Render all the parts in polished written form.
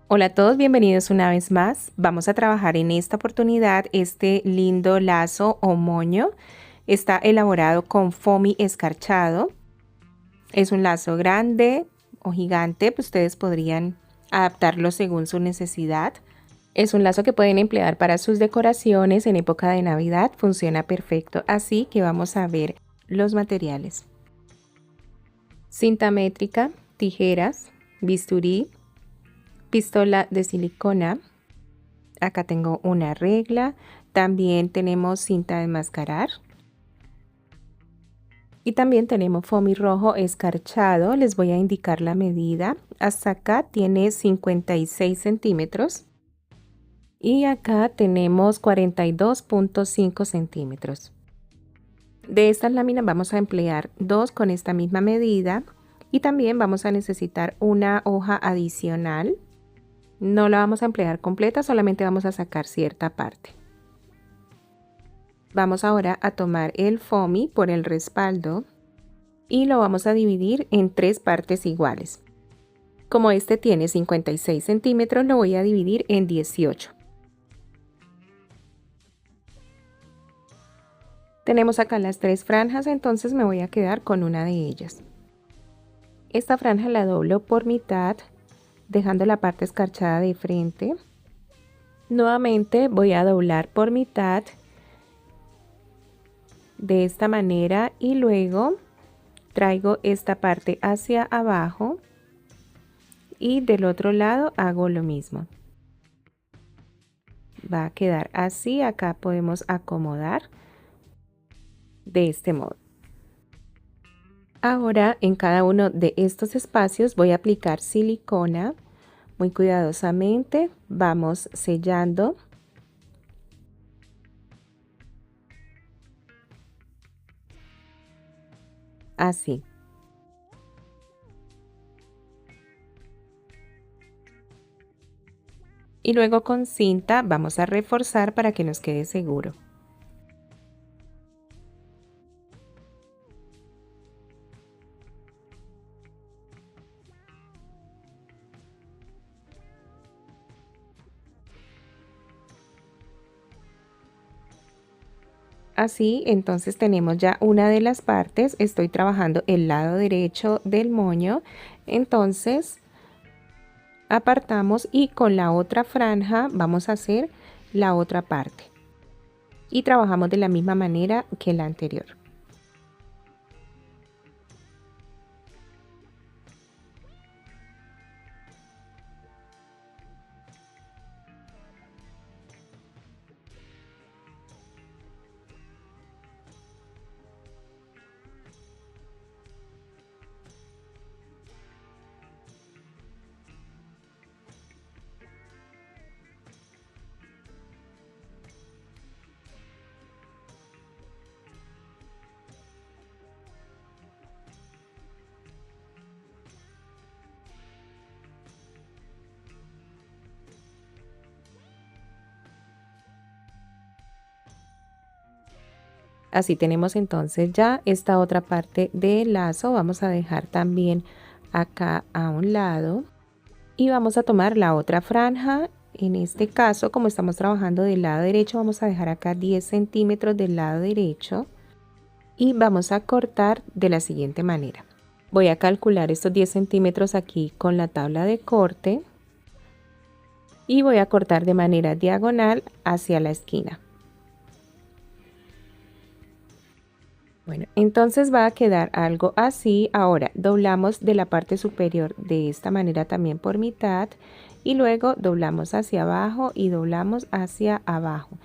Hola a todos, bienvenidos una vez más. Vamos a trabajar en esta oportunidad este lindo lazo o moño. Está elaborado con foamy escarchado. Es un lazo grande o gigante, pues ustedes podrían adaptarlo según su necesidad. Es un lazo que pueden emplear para sus decoraciones en época de Navidad. Funciona perfecto, así que vamos a ver los materiales. Cinta métrica, tijeras, bisturí, pistola de silicona. Acá tengo una regla, también tenemos cinta de enmascarar y también tenemos foamy rojo escarchado. Les voy a indicar la medida. Hasta acá tiene 56 centímetros y acá tenemos 42.5 centímetros. De estas láminas vamos a emplear dos con esta misma medida y también vamos a necesitar una hoja adicional. No la vamos a emplear completa, solamente vamos a sacar cierta parte. Vamos ahora a tomar el foamy por el respaldo y lo vamos a dividir en tres partes iguales. Como este tiene 56 centímetros, lo voy a dividir en 18. Tenemos acá las tres franjas, entonces me voy a quedar con una de ellas. Esta franja la doblo por mitad, dejando la parte escarchada de frente. Nuevamente voy a doblar por mitad de esta manera y luego traigo esta parte hacia abajo y del otro lado hago lo mismo. Va a quedar así. Acá podemos acomodar de este modo. Ahora en cada uno de estos espacios voy a aplicar silicona muy cuidadosamente. Vamos sellando. Así. Y luego con cinta vamos a reforzar para que nos quede seguro. Así, entonces tenemos ya una de las partes. Estoy trabajando el lado derecho del moño. Entonces apartamos y con la otra franja vamos a hacer la otra parte. Y trabajamos de la misma manera que la anterior. Así tenemos entonces ya esta otra parte del lazo. Vamos a dejar también acá a un lado y vamos a tomar la otra franja. En este caso, como estamos trabajando del lado derecho, vamos a dejar acá 10 centímetros del lado derecho y vamos a cortar de la siguiente manera. Voy a calcular estos 10 centímetros aquí con la tabla de corte y voy a cortar de manera diagonal hacia la esquina. Bueno, entonces va a quedar algo así. Ahora doblamos de la parte superior de esta manera también por mitad y luego doblamos hacia abajo y doblamos hacia abajo.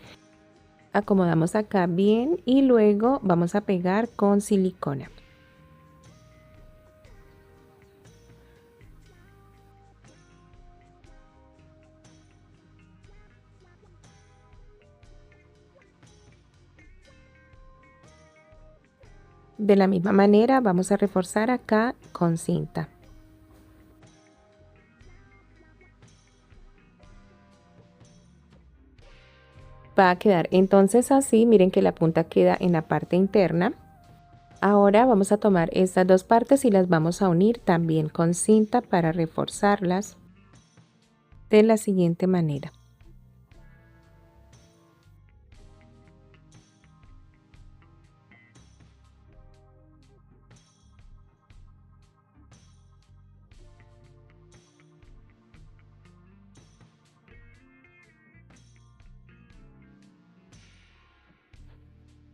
Acomodamos acá bien y luego vamos a pegar con silicona. De la misma manera vamos a reforzar acá con cinta. Va a quedar entonces así. Miren que la punta queda en la parte interna. Ahora vamos a tomar estas dos partes y las vamos a unir también con cinta para reforzarlas. de la siguiente manera.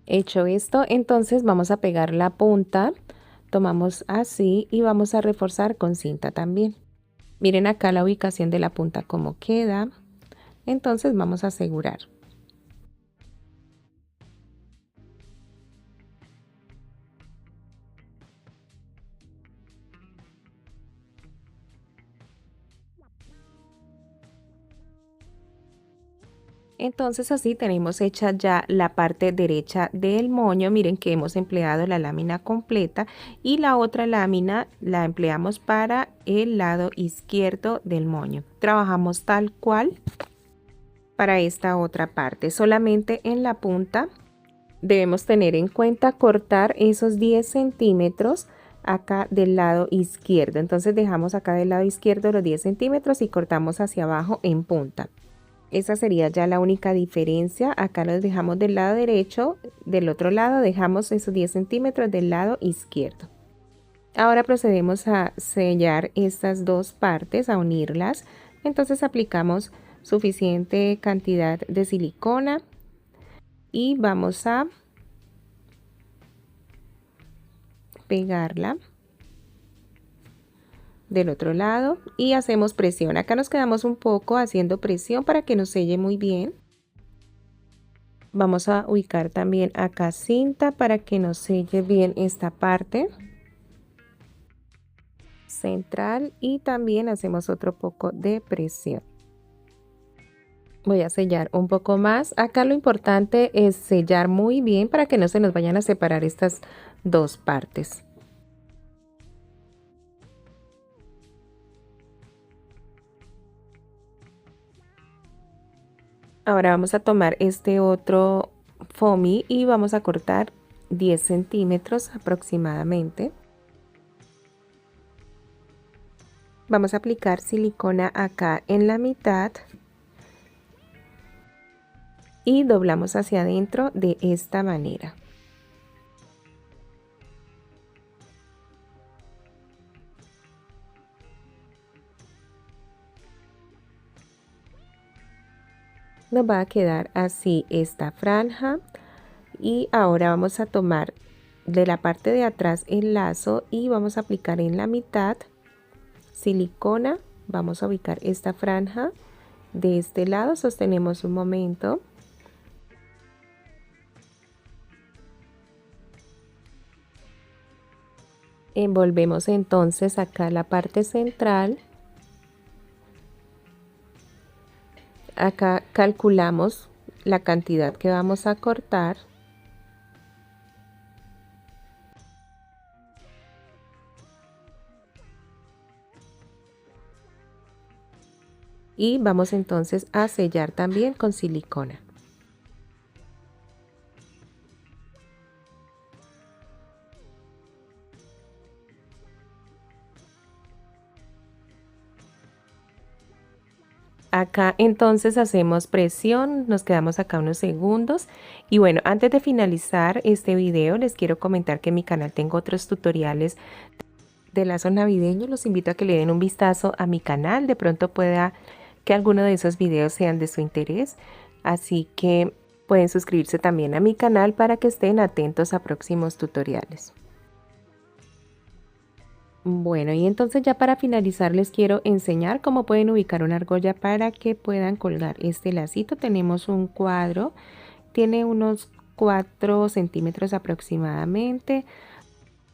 Hecho esto, entonces vamos a pegar la punta, tomamos así y vamos a reforzar con cinta también. Miren acá la ubicación de la punta como queda, entonces vamos a asegurar. Entonces así tenemos hecha ya la parte derecha del moño. Miren que hemos empleado la lámina completa y la otra lámina la empleamos para el lado izquierdo del moño. Trabajamos tal cual para esta otra parte. Solamente en la punta debemos tener en cuenta cortar esos 10 centímetros acá del lado izquierdo. Entonces dejamos acá del lado izquierdo los 10 centímetros y cortamos hacia abajo en punta. Esa sería ya la única diferencia. Acá los dejamos del lado derecho, del otro lado dejamos esos 10 centímetros del lado izquierdo. Ahora procedemos a sellar estas dos partes, a unirlas. Entonces aplicamos suficiente cantidad de silicona y vamos a pegarla del otro lado y hacemos presión. Acá nos quedamos un poco haciendo presión para que nos selle muy bien. Vamos a ubicar también acá cinta para que nos selle bien esta parte central y también hacemos otro poco de presión. Voy a sellar un poco más. Acá lo importante es sellar muy bien para que no se nos vayan a separar estas dos partes. Ahora vamos a tomar este otro foamy y vamos a cortar 10 centímetros aproximadamente. Vamos a aplicar silicona acá en la mitad y doblamos hacia adentro de esta manera. Nos va a quedar así esta franja y ahora vamos a tomar de la parte de atrás el lazo y vamos a aplicar en la mitad silicona. Vamos a ubicar esta franja de este lado, sostenemos un momento. Envolvemos entonces acá la parte central. Acá calculamos la cantidad que vamos a cortar. Y vamos entonces a sellar también con silicona. Acá entonces hacemos presión, nos quedamos acá unos segundos y bueno, antes de finalizar este video les quiero comentar que en mi canal tengo otros tutoriales de lazos navideños. Los invito a que le den un vistazo a mi canal, de pronto pueda que alguno de esos videos sean de su interés, así que pueden suscribirse también a mi canal para que estén atentos a próximos tutoriales. Bueno, y entonces ya para finalizar les quiero enseñar cómo pueden ubicar una argolla para que puedan colgar este lacito. Tenemos un cuadro, tiene unos 4 centímetros aproximadamente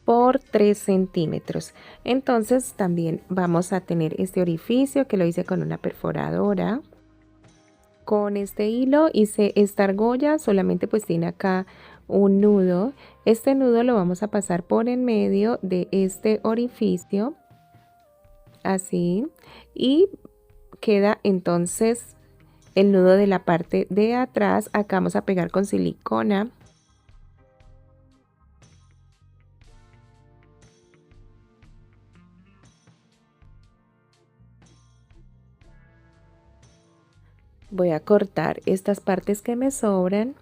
por 3 centímetros. Entonces también vamos a tener este orificio que lo hice con una perforadora. Con este hilo hice esta argolla, solamente pues tiene acá un nudo. Este nudo lo vamos a pasar por en medio de este orificio, así, y queda entonces el nudo de la parte de atrás. Acá vamos a pegar con silicona. Voy a cortar estas partes que me sobran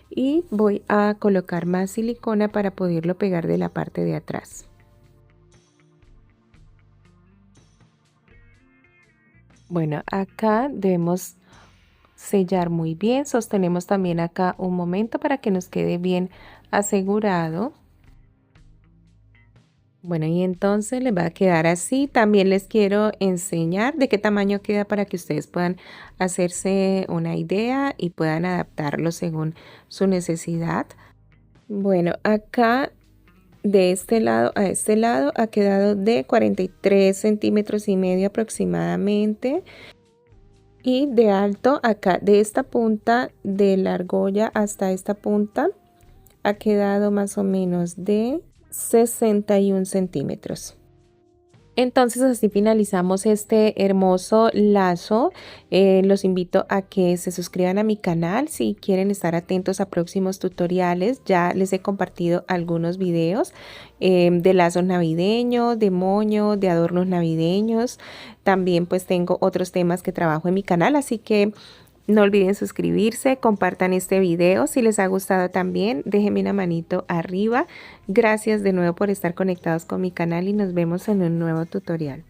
y voy a colocar más silicona para poderlo pegar de la parte de atrás. Bueno, acá debemos sellar muy bien, sostenemos también acá un momento para que nos quede bien asegurado. Bueno, y entonces les va a quedar así. También les quiero enseñar de qué tamaño queda para que ustedes puedan hacerse una idea y puedan adaptarlo según su necesidad. Bueno, acá de este lado a este lado ha quedado de 43 centímetros y medio aproximadamente. Y de alto acá, de esta punta de la argolla hasta esta punta, ha quedado más o menos de 61 centímetros. Entonces así finalizamos este hermoso lazo. Los invito a que se suscriban a mi canal si quieren estar atentos a próximos tutoriales. Ya les he compartido algunos videos de lazos navideños, de moño, de adornos navideños. También pues tengo otros temas que trabajo en mi canal, así que no olviden suscribirse, compartan este video. Si les ha gustado también, déjenme una manito arriba. Gracias de nuevo por estar conectados con mi canal y nos vemos en un nuevo tutorial.